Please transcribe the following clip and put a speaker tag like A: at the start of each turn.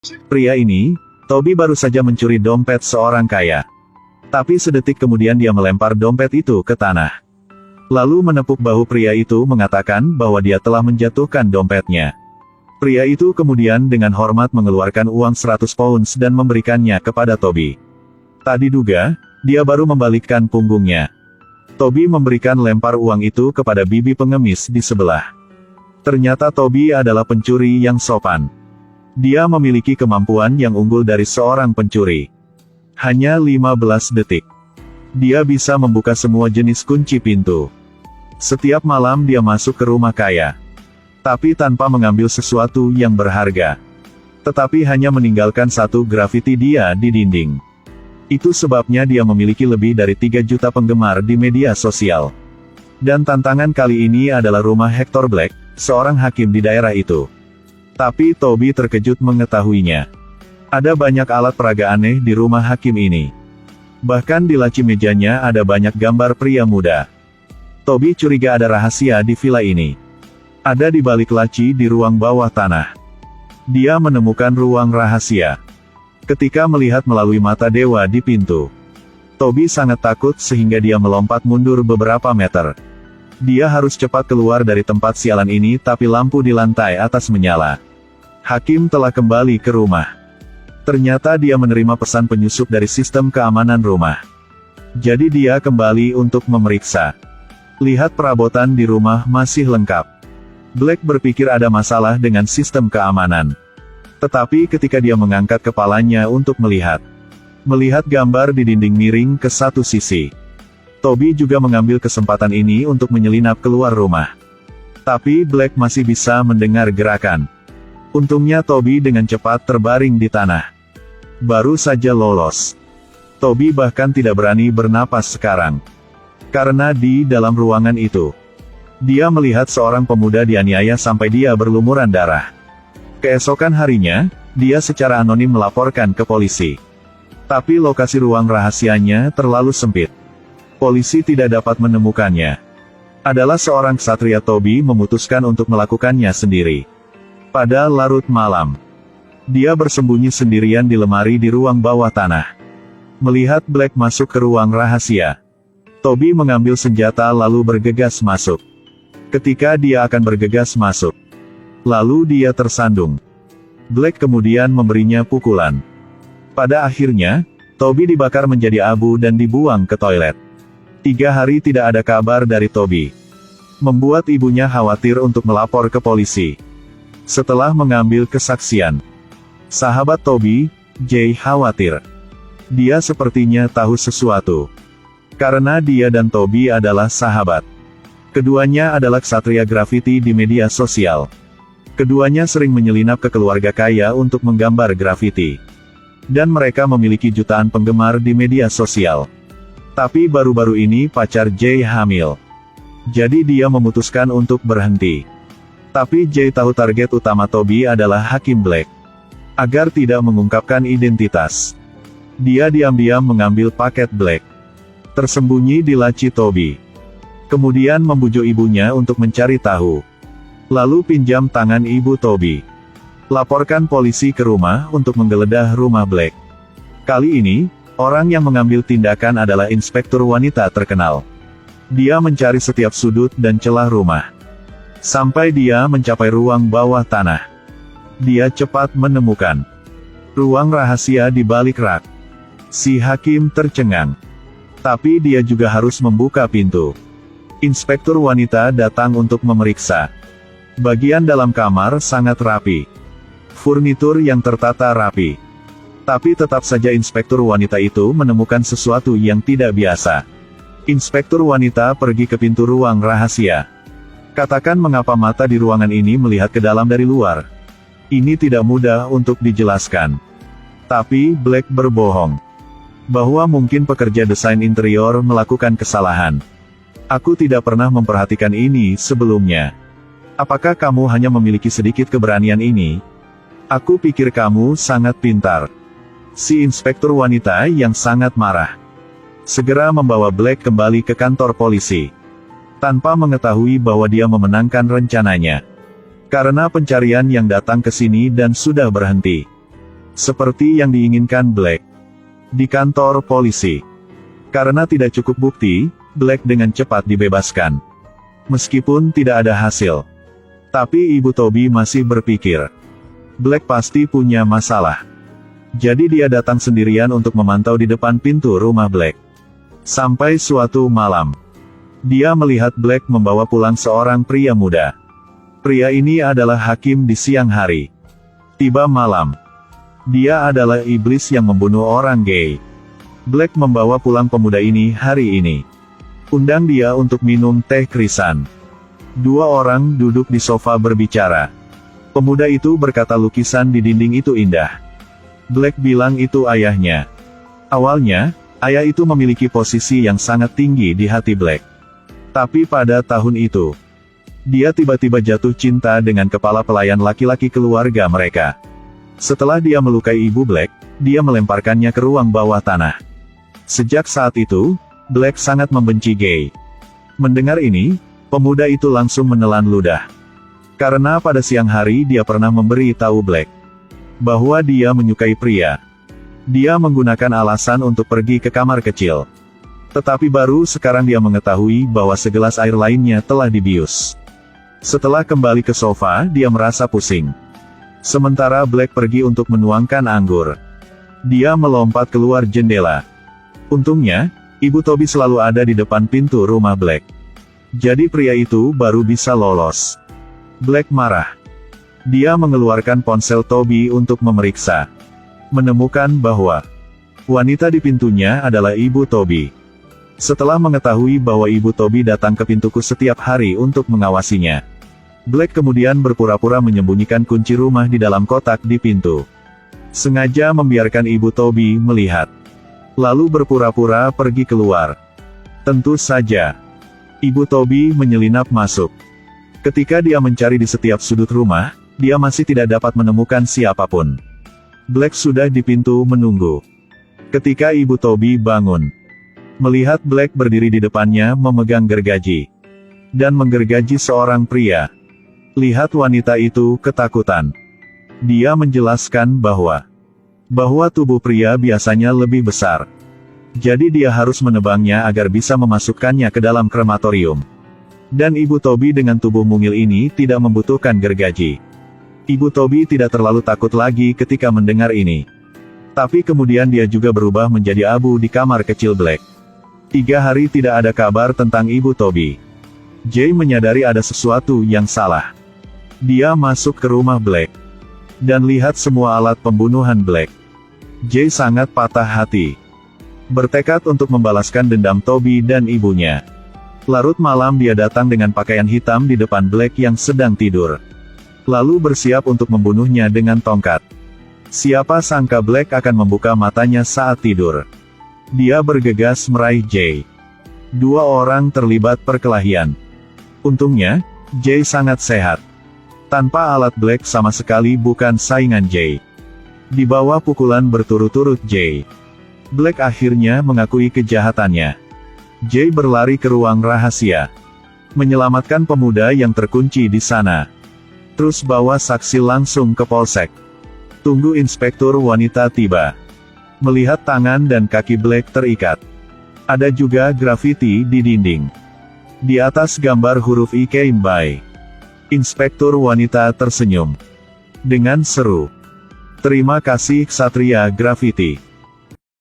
A: Pria ini, Toby baru saja mencuri dompet seorang kaya. Tapi sedetik kemudian dia melempar dompet itu ke tanah. Lalu menepuk bahu pria itu mengatakan bahwa dia telah menjatuhkan dompetnya. Pria itu kemudian dengan hormat mengeluarkan uang 100 pounds dan memberikannya kepada Toby. Tak diduga, dia baru membalikkan punggungnya. Toby memberikan lempar uang itu kepada bibi pengemis di sebelah. Ternyata Toby adalah pencuri yang sopan. Dia memiliki kemampuan yang unggul dari seorang pencuri. Hanya 15 detik. Dia bisa membuka semua jenis kunci pintu. Setiap malam dia masuk ke rumah kaya. Tapi tanpa mengambil sesuatu yang berharga. Tetapi hanya meninggalkan satu grafiti dia di dinding. Itu sebabnya dia memiliki lebih dari 3 juta penggemar di media sosial. Dan tantangan kali ini adalah rumah Hector Black, seorang hakim di daerah itu. Tapi Toby terkejut mengetahuinya. Ada banyak alat peraga aneh di rumah hakim ini. Bahkan di laci mejanya ada banyak gambar pria muda. Toby curiga ada rahasia di villa ini. Ada di balik laci di ruang bawah tanah. Dia menemukan ruang rahasia. Ketika melihat melalui mata dewa di pintu, Toby sangat takut sehingga dia melompat mundur beberapa meter. Dia harus cepat keluar dari tempat sialan ini tapi lampu di lantai atas menyala. Hakim telah kembali ke rumah. Ternyata dia menerima pesan penyusup dari sistem keamanan rumah. Jadi dia kembali untuk memeriksa. Lihat perabotan di rumah masih lengkap. Black berpikir ada masalah dengan sistem keamanan. Tetapi ketika dia mengangkat kepalanya untuk melihat gambar di dinding miring ke satu sisi. Toby juga mengambil kesempatan ini untuk menyelinap keluar rumah. Tapi Black masih bisa mendengar gerakan. Untungnya Toby dengan cepat terbaring di tanah. Baru saja lolos. Toby bahkan tidak berani bernapas sekarang. Karena di dalam ruangan itu, dia melihat seorang pemuda dianiaya sampai dia berlumuran darah. Keesokan harinya, dia secara anonim melaporkan ke polisi. Tapi lokasi ruang rahasianya terlalu sempit. Polisi tidak dapat menemukannya. Adalah seorang ksatria. Toby memutuskan untuk melakukannya sendiri. Pada larut malam, dia bersembunyi sendirian di lemari di ruang bawah tanah. Melihat Black masuk ke ruang rahasia, Toby mengambil senjata lalu bergegas masuk. Ketika dia akan bergegas masuk, lalu dia tersandung. Black kemudian memberinya pukulan. Pada akhirnya, Toby dibakar menjadi abu dan dibuang ke toilet. 3 hari tidak ada kabar dari Toby. Membuat ibunya khawatir untuk melapor ke polisi. Setelah mengambil kesaksian, sahabat Toby, Jay, khawatir. Dia sepertinya tahu sesuatu. Karena dia dan Toby adalah sahabat. Keduanya adalah ksatria grafiti di media sosial. Keduanya sering menyelinap ke keluarga kaya untuk menggambar grafiti. Dan mereka memiliki jutaan penggemar di media sosial. Tapi baru-baru ini pacar Jay hamil. Jadi dia memutuskan untuk berhenti. Tapi Jay tahu target utama Toby adalah Hakim Black. Agar tidak mengungkapkan identitas, dia diam-diam mengambil paket Black. Tersembunyi di laci Toby. Kemudian membujuk ibunya untuk mencari tahu. Lalu pinjam tangan ibu Toby. Laporkan polisi ke rumah untuk menggeledah rumah Black. Kali ini, orang yang mengambil tindakan adalah inspektur wanita terkenal. Dia mencari setiap sudut dan celah rumah. Sampai dia mencapai ruang bawah tanah. Dia cepat menemukan ruang rahasia di balik rak. Si hakim tercengang. Tapi dia juga harus membuka pintu. Inspektur wanita datang untuk memeriksa. Bagian dalam kamar sangat rapi. Furnitur yang tertata rapi. Tapi tetap saja inspektur wanita itu menemukan sesuatu yang tidak biasa. Inspektur wanita pergi ke pintu ruang rahasia. Katakan mengapa mata di ruangan ini melihat ke dalam dari luar. Ini tidak mudah untuk dijelaskan. Tapi Black berbohong. Bahwa mungkin pekerja desain interior melakukan kesalahan. Aku tidak pernah memperhatikan ini sebelumnya. Apakah kamu hanya memiliki sedikit keberanian ini? Aku pikir kamu sangat pintar. Si inspektur wanita yang sangat marah segera membawa Black kembali ke kantor polisi. Tanpa mengetahui bahwa dia memenangkan rencananya. Karena pencarian yang datang ke sini dan sudah berhenti. Seperti yang diinginkan Black. Di kantor polisi. Karena tidak cukup bukti, Black dengan cepat dibebaskan. Meskipun tidak ada hasil. Tapi Ibu Toby masih berpikir. Black pasti punya masalah. Jadi dia datang sendirian untuk memantau di depan pintu rumah Black. Sampai suatu malam. Dia melihat Black membawa pulang seorang pria muda. Pria ini adalah hakim di siang hari. Tiba malam. Dia adalah iblis yang membunuh orang gay. Black membawa pulang pemuda ini hari ini. Undang dia untuk minum teh krisan. Dua orang duduk di sofa berbicara. Pemuda itu berkata lukisan di dinding itu indah. Black bilang itu ayahnya. Awalnya, ayah itu memiliki posisi yang sangat tinggi di hati Black. Tapi pada tahun itu, dia tiba-tiba jatuh cinta dengan kepala pelayan laki-laki keluarga mereka. Setelah dia melukai ibu Black, dia melemparkannya ke ruang bawah tanah. Sejak saat itu, Black sangat membenci gay. Mendengar ini, pemuda itu langsung menelan ludah. Karena pada siang hari dia pernah memberi tahu Black bahwa dia menyukai pria. Dia menggunakan alasan untuk pergi ke kamar kecil. Tetapi baru sekarang dia mengetahui bahwa segelas air lainnya telah dibius. Setelah kembali ke sofa, dia merasa pusing. Sementara Black pergi untuk menuangkan anggur. Dia melompat keluar jendela. Untungnya, Ibu Toby selalu ada di depan pintu rumah Black. Jadi pria itu baru bisa lolos. Black marah. Dia mengeluarkan ponsel Toby untuk memeriksa. Menemukan bahwa wanita di pintunya adalah Ibu Toby. Setelah mengetahui bahwa Ibu Toby datang ke pintuku setiap hari untuk mengawasinya, Black kemudian berpura-pura menyembunyikan kunci rumah di dalam kotak di pintu. Sengaja membiarkan Ibu Toby melihat. Lalu berpura-pura pergi keluar. Tentu saja, Ibu Toby menyelinap masuk. Ketika dia mencari di setiap sudut rumah, dia masih tidak dapat menemukan siapapun. Black sudah di pintu menunggu. Ketika Ibu Toby bangun, melihat Black berdiri di depannya memegang gergaji. Dan menggergaji seorang pria. Lihat wanita itu ketakutan. Dia menjelaskan bahwa tubuh pria biasanya lebih besar. Jadi dia harus menebangnya agar bisa memasukkannya ke dalam krematorium. Dan Ibu Toby dengan tubuh mungil ini tidak membutuhkan gergaji. Ibu Toby tidak terlalu takut lagi ketika mendengar ini. Tapi kemudian dia juga berubah menjadi abu di kamar kecil Black. 3 hari tidak ada kabar tentang Ibu Toby. Jay menyadari ada sesuatu yang salah. Dia masuk ke rumah Black. Dan lihat semua alat pembunuhan Black. Jay sangat patah hati. Bertekad untuk membalaskan dendam Toby dan ibunya. Larut malam dia datang dengan pakaian hitam di depan Black yang sedang tidur. Lalu bersiap untuk membunuhnya dengan tongkat. Siapa sangka Black akan membuka matanya saat tidur. Dia bergegas meraih Jay. 2 orang terlibat perkelahian. Untungnya, Jay sangat sehat. Tanpa alat Black sama sekali bukan saingan Jay. Di bawah pukulan berturut-turut Jay, Black akhirnya mengakui kejahatannya. Jay berlari ke ruang rahasia. Menyelamatkan pemuda yang terkunci di sana. Terus bawa saksi langsung ke polsek. Tunggu inspektur wanita tiba. Melihat tangan dan kaki Black terikat. Ada juga grafiti di dinding. Di atas gambar huruf I came by. Inspektur wanita tersenyum. Dengan seru. Terima kasih Ksatria Graffiti.